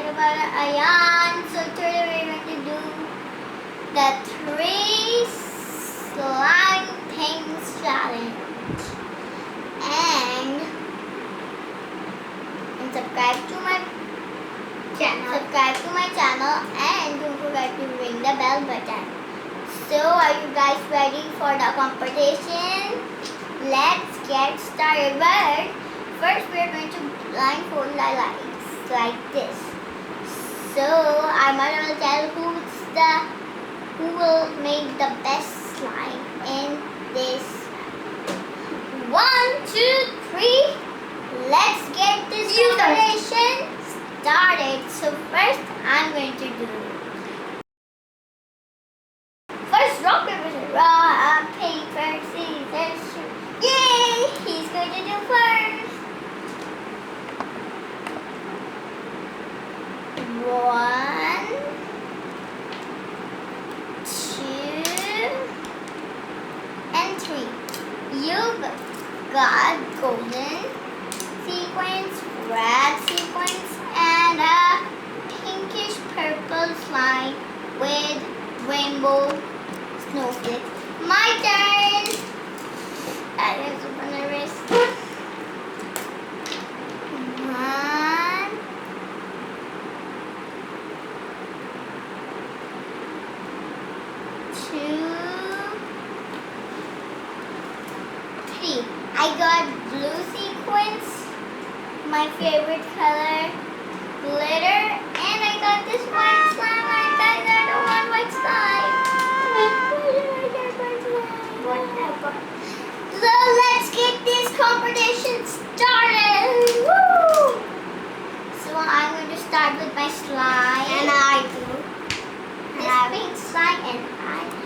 about Ayan. So today we're going to do the 3 slime things challenge. And subscribe to my channel and don't forget to ring the bell button. So are you guys ready for the competition? Let's get started. But first we're going to blindfold our legs like this. So our mother will tell who will make the best slime in this. 1, 2, 3. Let's get this competition started. So first I'm going to do first rock, paper, scissors. Rock, paper, scissors, shoot. Yay! He's going to do first. 1, 2, and 3. You've got golden sequins, red sequins, and a pinkish purple slime with rainbow snowflakes. My turn! I am super nervous. 1, 2, 3. I got blue sequins, my favorite color, glitter, and I got this white slime. I got the one white slime. Whatever. So let's get this competition started. Woo! So I'm going to start with my slime. And I do. This pink slime and I have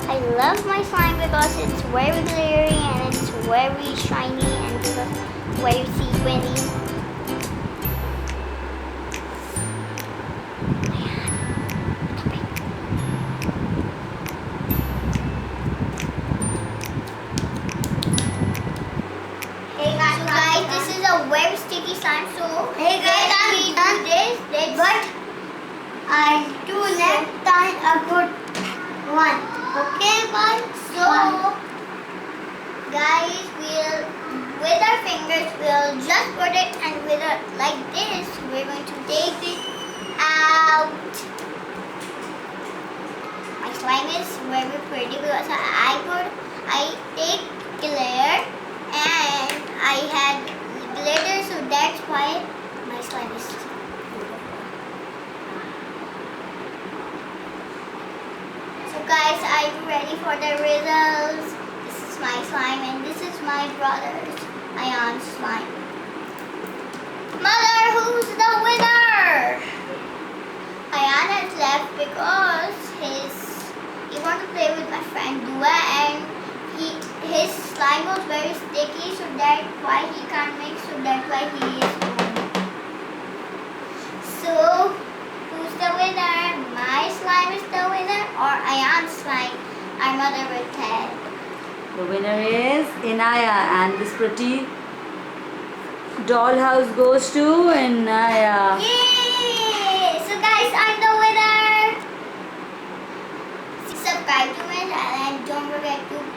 I love my slime because it's very glittery and it's very shiny and because it's very sequiny. Hey guys, this is a very sticky slime. So hey guys, I'm done this, but I'll do next time a good one. Okay, guys. So, guys, with our fingers, we'll just put it, and with like this, we're going to take it out. My slime is very pretty because I take glare and I had the results. This is my slime and this is my brother's Ayan's slime. Mother, who's the winner? Ayan has left because he wanted to play with my friend Dua and his slime was very sticky, so that's why he can't mix, so that's why he is home. So who's the winner? My slime is the winner or Ayan's slime? Our mother will tell. The winner is Inaya, and this pretty dollhouse goes to Inaya. Yay! So guys, I'm the winner. Subscribe to my channel and don't forget to